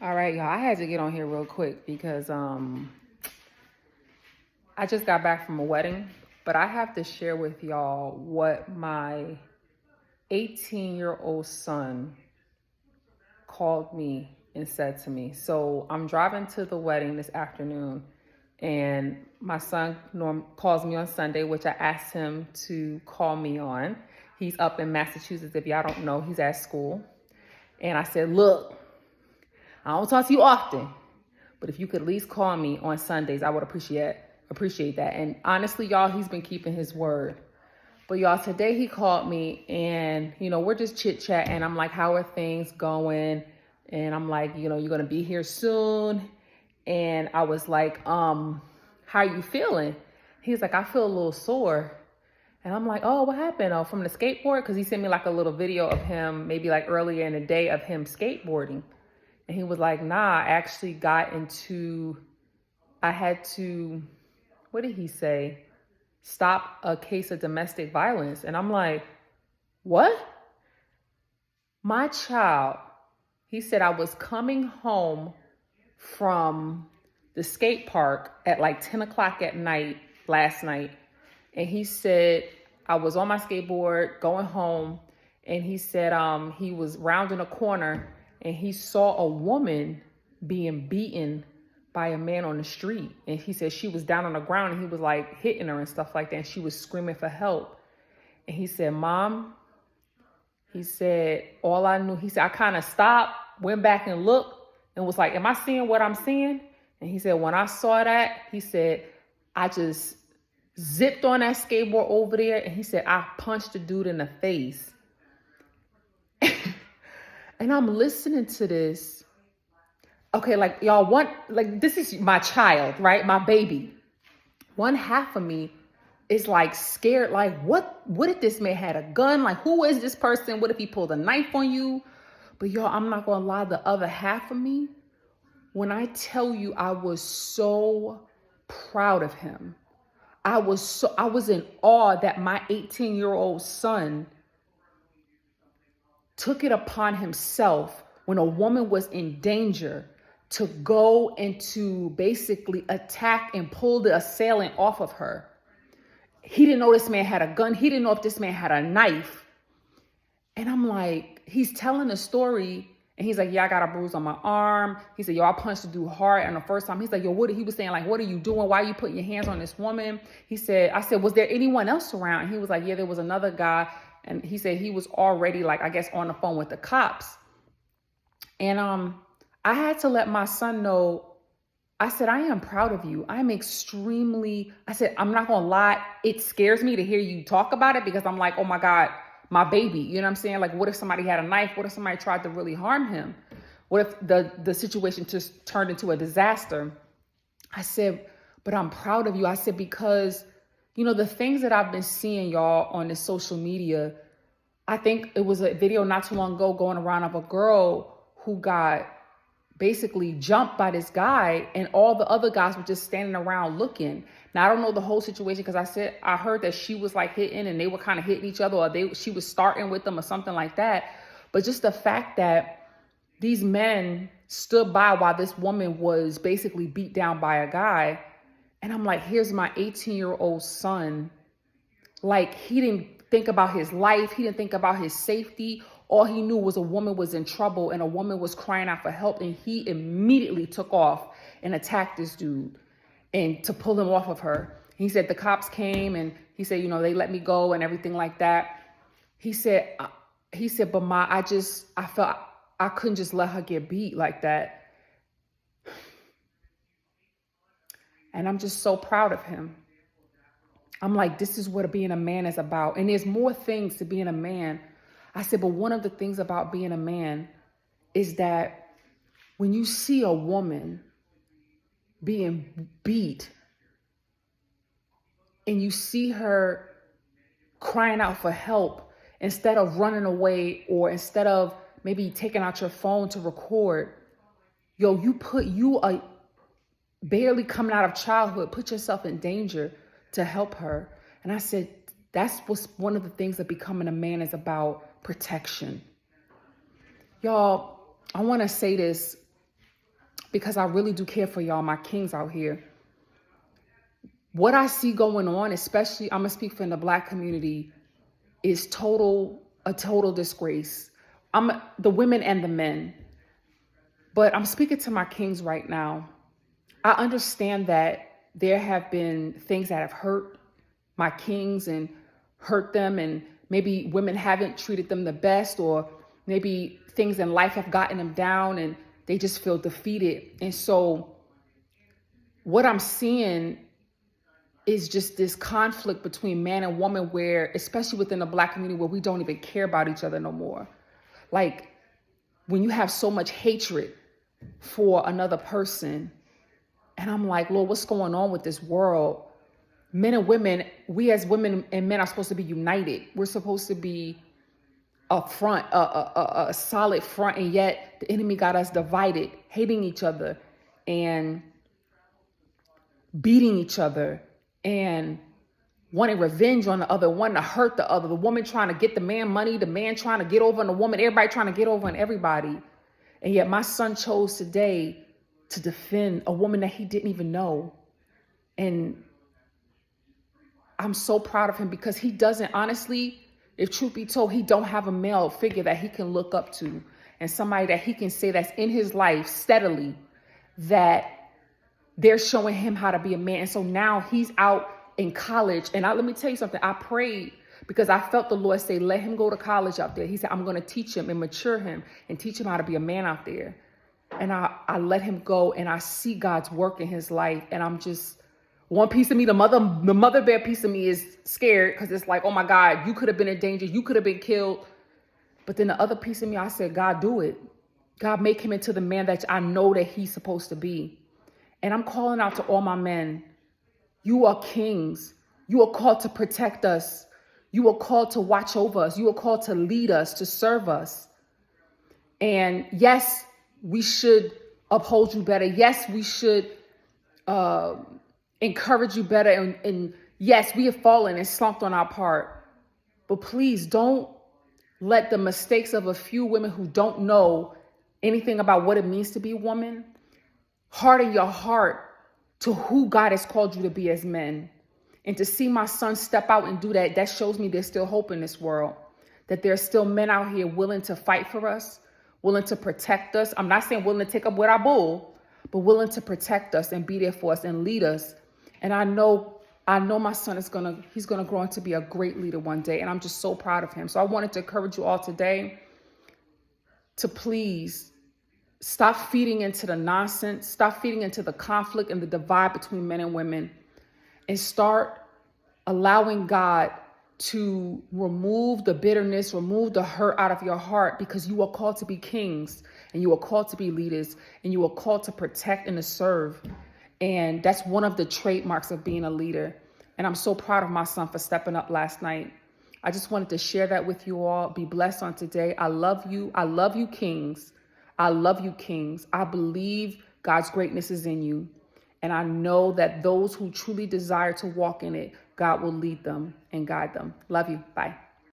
All right, y'all. I had to get on here real quick because I just got back from a wedding, but I have to share with y'all what my 18-year-old son called me and said to me. So I'm driving to the wedding this afternoon, and my son calls me on Sunday, which I asked him to call me on. He's up in Massachusetts. If y'all don't know, he's at school. And I said, look, I don't talk to you often, but if you could at least call me on Sundays, I would appreciate that. And honestly, y'all, he's been keeping his word. But y'all, today he called me and, we're just chit chat. And I'm like, how are things going? And I'm like, you're going to be here soon. And I was like, how are you feeling? He's like, I feel a little sore. And I'm like, oh, what happened? Oh, from the skateboard? Because he sent me like a little video of him, maybe like earlier in the day of him skateboarding. And he was like, nah, I actually I had to, what did he say? Stop a case of domestic violence. And I'm like, what? My child, he said, I was coming home from the skate park at like 10 o'clock at night last night. And he said, I was on my skateboard going home. And he said, he was rounding a corner and he saw a woman being beaten by a man on the street. And he said she was down on the ground and he was like hitting her and stuff like that. And she was screaming for help. And he said, Mom, he said, all I knew, he said, I kind of stopped, went back and looked and was like, am I seeing what I'm seeing? And he said, when I saw that, he said, I just zipped on that skateboard over there. And he said, I punched the dude in the face. And I'm listening to this. Okay, like y'all this is my child, right? My baby. One half of me is like scared. Like, what if this man had a gun? Like, who is this person? What if he pulled a knife on you? But y'all, I'm not gonna lie, the other half of me, when I tell you I was so proud of him. I was in awe that my 18-year-old son took it upon himself when a woman was in danger to go and to basically attack and pull the assailant off of her. He didn't know this man had a gun. He didn't know if this man had a knife. And I'm like, he's telling a story and he's like, yeah, I got a bruise on my arm. He said, yo, I punched the dude hard. And the first time he's like, yo, he was saying like, what are you doing? Why are you putting your hands on this woman? I said, was there anyone else around? And he was like, yeah, there was another guy. And he said he was already like, I guess on the phone with the cops. And I had to let my son know, I said, I am proud of you. I said, I'm not going to lie. It scares me to hear you talk about it because I'm like, oh my God, my baby. You know what I'm saying? Like, what if somebody had a knife? What if somebody tried to really harm him? What if the situation just turned into a disaster? I said, but I'm proud of you. I said, because the things that I've been seeing, y'all, on this social media, I think it was a video not too long ago going around of a girl who got basically jumped by this guy and all the other guys were just standing around looking. Now, I don't know the whole situation because I heard that she was like hitting and they were kind of hitting each other or she was starting with them or something like that. But just the fact that these men stood by while this woman was basically beat down by a guy. And I'm like, here's my 18-year-old son. Like, he didn't think about his life. He didn't think about his safety. All he knew was a woman was in trouble and a woman was crying out for help. And he immediately took off and attacked this dude and to pull him off of her. He said the cops came and he said, they let me go and everything like that. He said, but I felt I couldn't just let her get beat like that. And I'm just so proud of him. I'm like, this is what being a man is about. And there's more things to being a man. I said, but one of the things about being a man is that when you see a woman being beat and you see her crying out for help, instead of running away or instead of maybe taking out your phone to record, you are barely coming out of childhood, put yourself in danger to help her. And I said, that's what's one of the things that becoming a man is about, protection. Y'all, I want to say this. because I really do care for y'all, my kings out here. What I see going on, especially I'm gonna speak for the Black community, is a total disgrace. The women and the men, but I'm speaking to my kings right now. I understand that there have been things that have hurt my kings and hurt them, and maybe women haven't treated them the best, or maybe things in life have gotten them down and they just feel defeated. And so what I'm seeing is just this conflict between man and woman, where, especially within the Black community, where we don't even care about each other no more. Like, when you have so much hatred for another person, and I'm like, Lord, what's going on with this world? Men and women, we as women and men are supposed to be united. We're supposed to be a front, a solid front, and yet the enemy got us divided, hating each other and beating each other and wanting revenge on the other, wanting to hurt the other, the woman trying to get the man money, the man trying to get over on the woman, everybody trying to get over on everybody. And yet my son chose today to defend a woman that he didn't even know. And I'm so proud of him, because he doesn't, honestly, if truth be told, he don't have a male figure that he can look up to, and somebody that he can say that's in his life steadily, that they're showing him how to be a man. And so now he's out in college. And let me tell you something. I prayed because I felt the Lord say, let him go to college out there. He said, I'm going to teach him and mature him and teach him how to be a man out there. And I let him go, and I see God's work in his life. And I'm just, one piece of me, the mother bear piece of me is scared, because it's like, oh my God, you could have been in danger. You could have been killed. But then the other piece of me, I said, God, do it. God, make him into the man that I know that he's supposed to be. And I'm calling out to all my men. You are kings. You are called to protect us. You are called to watch over us. You are called to lead us, to serve us. And yes, we should uphold you better. Yes, we should encourage you better. And yes, we have fallen and slumped on our part. But please don't let the mistakes of a few women who don't know anything about what it means to be a woman harden your heart to who God has called you to be as men. And to see my son step out and do that, that shows me there's still hope in this world, that there's still men out here willing to fight for us, willing to protect us. I'm not saying willing to take up with our bull, but willing to protect us and be there for us and lead us. And I know my son he's gonna grow into be a great leader one day. And I'm just so proud of him. So I wanted to encourage you all today to please stop feeding into the nonsense, stop feeding into the conflict and the divide between men and women, and start allowing God to remove the bitterness, remove the hurt out of your heart, because you are called to be kings, and you are called to be leaders, and you are called to protect and to serve. And that's one of the trademarks of being a leader. And I'm so proud of my son for stepping up last night. I just wanted to share that with you all. Be blessed on today. I love you. I love you, kings. I love you, kings. I believe God's greatness is in you. And I know that those who truly desire to walk in it, God will lead them and guide them. Love you. Bye.